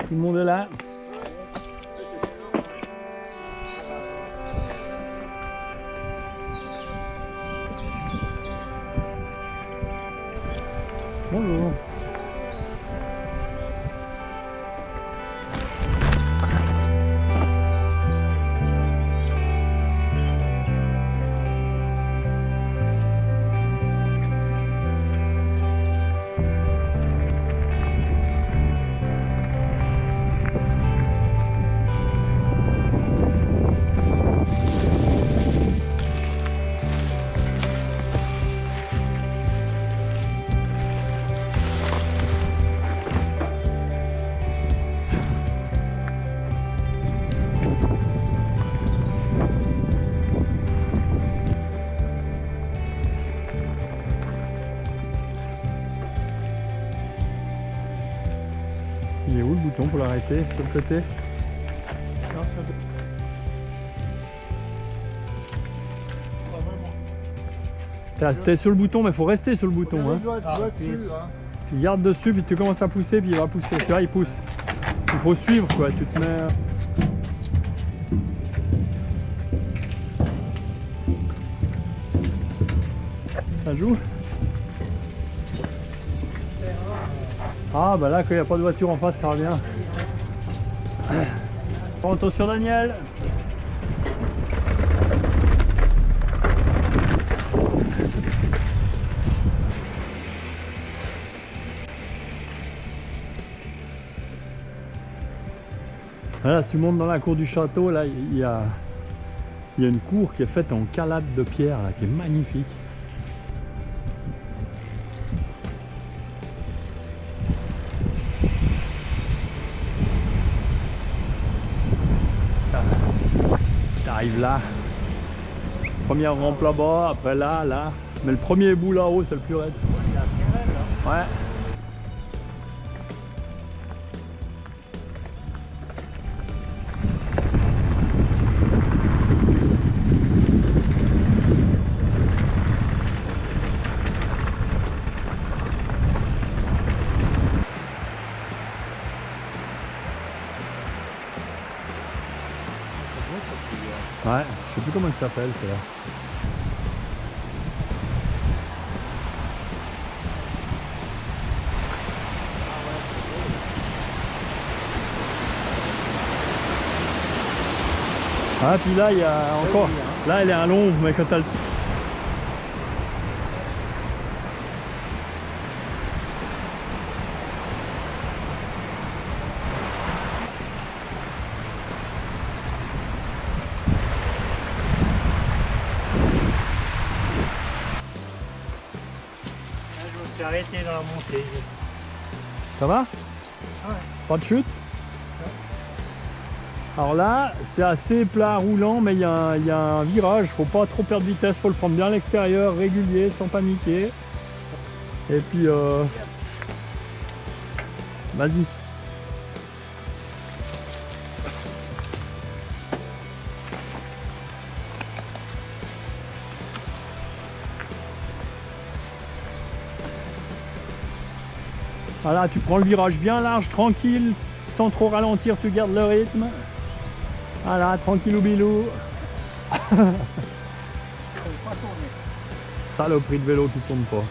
Tout le monde est là. Bonjour. Il est où le bouton pour l'arrêter? Sur le côté? Non, ça doit... T'es sur le bouton, mais il faut rester sur le bouton. Hein. dessus, hein. Tu gardes dessus, puis tu commences à pousser, puis il va pousser. Tu vois, il pousse. Il faut suivre, quoi. Tu te mets... Ça joue? Ah, bah là, quand il n'y a pas de voiture en face, ça revient. Bon, attention, Daniel. Voilà, si tu montes dans la cour du château, là, il y a une cour qui est faite en calade de pierre, là, qui est magnifique. T'arrives là, première rampe là-bas, après là, mais le premier bout là-haut, c'est le plus raide. Ouais. Ouais, je sais plus comment ça s'appelle, c'est là. Ah, puis là, il y a encore... Là, elle est à l'ombre, mais quand t'as le... Je me suis arrêté dans la montée. Ça va? Ouais. Pas de chute? Alors là, c'est assez plat roulant, mais il y a un virage, faut pas trop perdre de vitesse, faut le prendre bien à l'extérieur, régulier, sans paniquer. Et puis, vas-y. Voilà, tu prends le virage bien large, tranquille, sans trop ralentir, tu gardes le rythme. Voilà, tranquillou bilou. Saloperie de vélo qui tourne pas.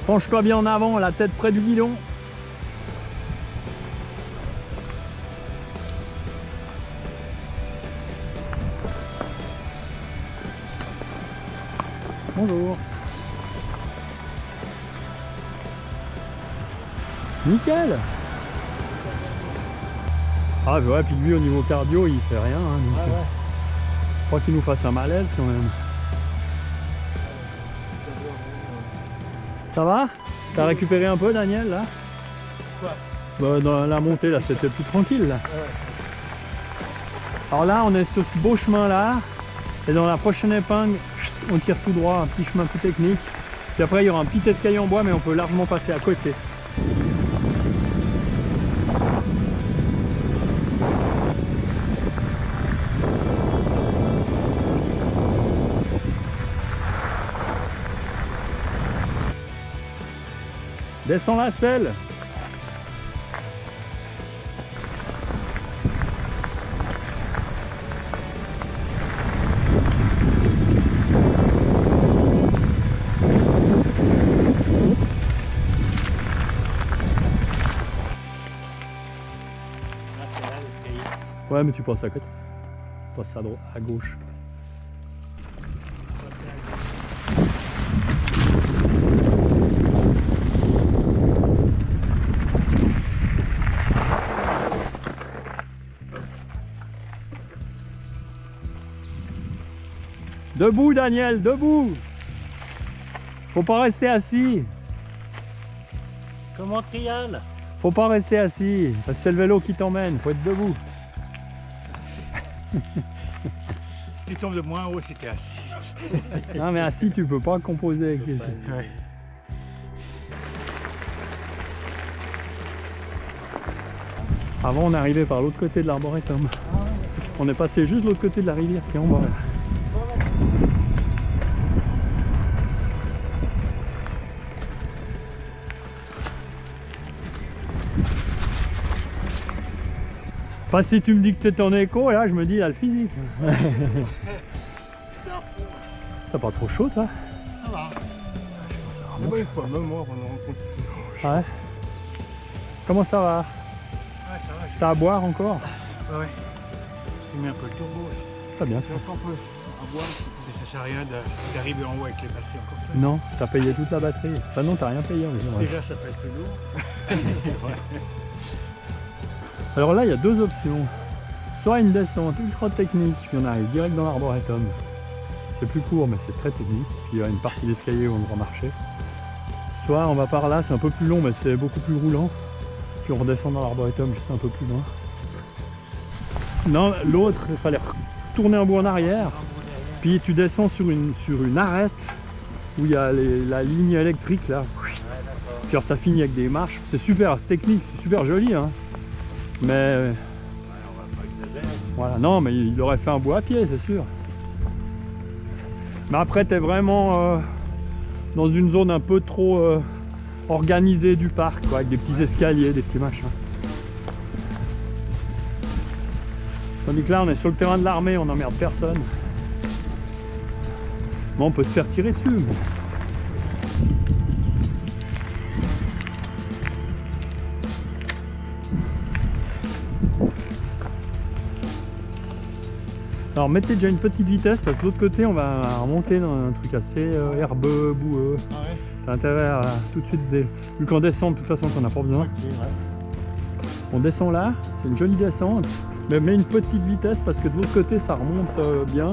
Penche-toi bien en avant, la tête près du guidon. Bonjour. Nickel. Ah ouais, puis lui au niveau cardio il fait rien, hein, donc, ouais. je crois qu'il nous fasse un malaise quand même. Ça va? T'as récupéré un peu, Daniel, là? Quoi? Bah, dans la montée là, c'était plus tranquille là. Ouais. Alors là on est sur ce beau chemin là, et dans la prochaine épingle on tire tout droit, un petit chemin plus technique, puis après il y aura un petit escalier en bois, mais on peut largement passer à côté. Descends la selle. Ouais, mais tu passes à côté. Tu passes à gauche. Debout, Daniel, debout! Faut pas rester assis. Comment Trial? Faut pas rester assis, parce que c'est le vélo qui t'emmène, faut être debout. Tu tombes de moins haut si t'es assis. Non mais assis tu peux pas composer. Ouais. Avant on est arrivé par l'autre côté de l'arboretum. On est passé juste de l'autre côté de la rivière qui est en bas. Enfin, si tu me dis que tu es en écho, là je me dis, il y a le physique. T'as pas trop chaud toi? Ça va. Même une fois, même moi, on en rencontre. Ah ouais. Comment ça va? Ouais, ça va. T'as à boire encore? Ouais. J'ai mis un peu le turbo. Là. Pas bien. J'ai encore un peu à boire, mais ça sert à rien d'arriver en haut avec les batteries encore pleines. Non, t'as payé toute la batterie. Enfin non, t'as rien payé. Mais Déjà, ça peut être plus lourd. Alors là, il y a deux options. Soit une descente ultra technique, puis on arrive direct dans l'arboretum. C'est plus court, mais c'est très technique. Puis il y a une partie d'escalier où on devra marcher. Soit on va par là, c'est un peu plus long, mais c'est beaucoup plus roulant. Puis on redescend dans l'arboretum juste un peu plus loin. Non, l'autre, il fallait tourner un bout en arrière. Puis tu descends sur une arête où il y a la ligne électrique là. Puis alors, ça finit avec des marches. C'est super technique, c'est super joli. Hein. Mais voilà, non, mais il aurait fait un bout à pied, c'est sûr. Mais après, tu es vraiment dans une zone un peu trop organisée du parc, quoi, avec des petits escaliers, des petits machins. Tandis que là, on est sur le terrain de l'armée, on n'emmerde personne. Bon, on peut se faire tirer dessus. Mais... Alors mettez déjà une petite vitesse parce que de l'autre côté on va remonter dans un truc assez herbeux, boueux. Ah ouais. T'as intérêt à tout de suite, vu qu'en descente de toute façon t'en as pas besoin. Okay, ouais. On descend là, c'est une jolie descente, mais mets une petite vitesse parce que de l'autre côté ça remonte bien.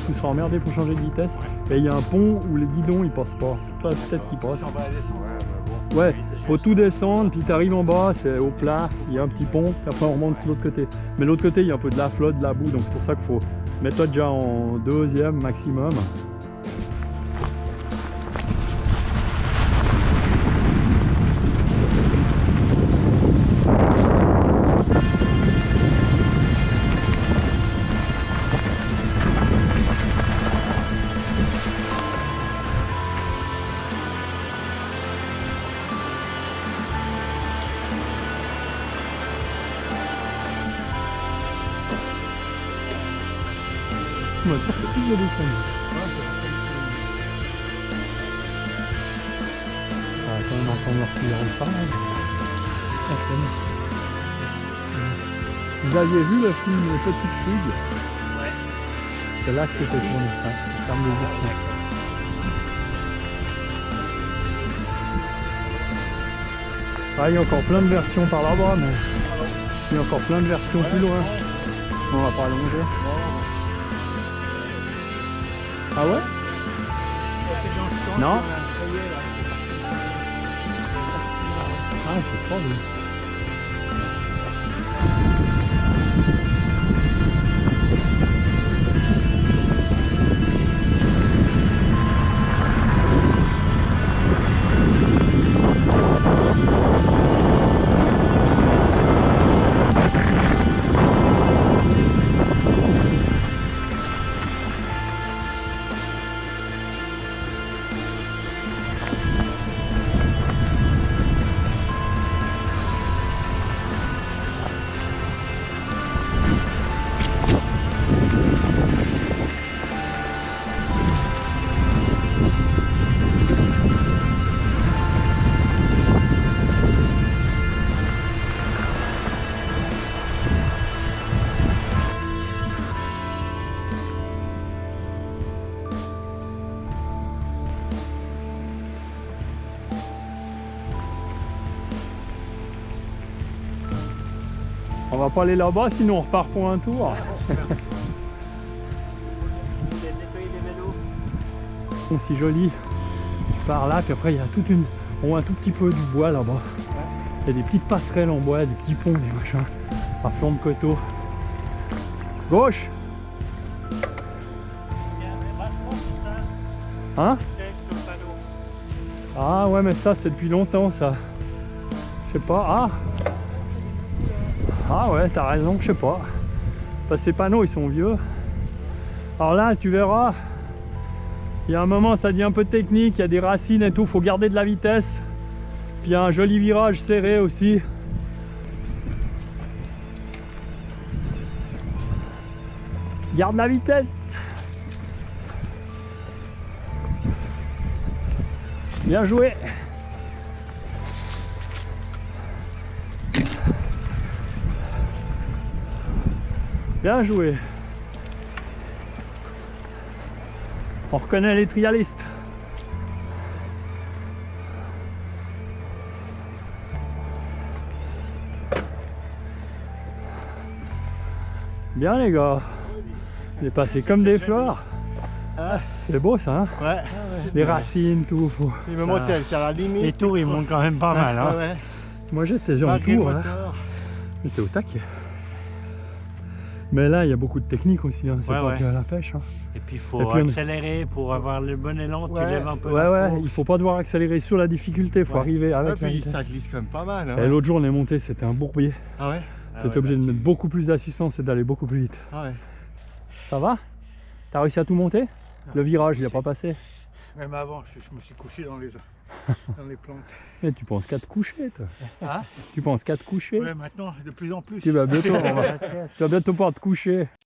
Tu seras emmerdé pour changer de vitesse. Et il y a un pont où les guidons ils passent pas. Toi peut-être qu'ils passent. On va descendre. Bon, Ouais, faut tout descendre, puis tu arrives en bas, c'est au plat, il y a un petit pont, puis après on remonte de l'autre côté. Mais de l'autre côté, il y a un peu de la flotte, de la boue, donc c'est pour ça qu'il faut mettre toi déjà en deuxième maximum. Ouais, ça fait plus de descendre. Ah, quand même entendre leur cuillère de pain. Vous aviez vu le film Les Petites Fouilles? Ouais. C'est là que c'était tourné ça, en termes de gestion. Ah, il y a encore plein de versions par là-bas, mais il y a encore plein de versions plus loin. On va pas allonger. Ah ouais? Non. Ah, c'est pas lui. On va pas aller là-bas, sinon on repart pour un tour. Bon, si joli. Tu pars là, puis après il y a toute une... On voit un tout petit peu du bois là-bas. Il y a des petites passerelles en bois, des petits ponts, des machins. À flanc de coteau. Gauche. Hein? Ah ouais, mais ça c'est depuis longtemps ça. Je sais pas. Ah! Ah ouais, t'as raison, je sais pas. Parce que ces panneaux ils sont vieux. Alors là, tu verras, il y a un moment ça devient un peu technique, il y a des racines et tout, faut garder de la vitesse. Puis il y a un joli virage serré aussi. Garde la vitesse. Bien joué. Bien joué. On reconnaît les trialistes. Bien les gars. C'est passé comme des fleurs. Ah, C'est beau ça, hein? ouais. Les racines, tout. Et le motel, c'est à la limite. Les tours ils montent quand même pas mal. Hein. Ouais. Moi j'étais genre Malgré le tour, hein. moteur. J'étais au taquet. Mais là il y a beaucoup de technique aussi, hein. C'est Ouais, pas ouais. que à la pêche. Hein. Et puis il Et faut puis on- accélérer pour avoir le bon élan, tu Ouais. lèves un peu Ouais la ouais, fourche. il faut pas devoir accélérer sur la difficulté, il faut Ouais. arriver Ouais, avec la puis vitesse. ça glisse quand même pas mal. Et Hein. l'autre jour on est monté, c'était un bourbier. Ah ouais? Ah T'étais ouais, obligé de bah, mettre beaucoup plus d'assistance et d'aller beaucoup plus vite. Ah ouais. Ça va? T'as réussi à tout monter? Le virage il a pas passé. Même avant, je me suis couché dans les plantes. Mais tu penses qu'à te coucher toi. Ah Tu penses qu'à te coucher. ouais, maintenant, de plus en plus. Tu vas bientôt pouvoir te coucher.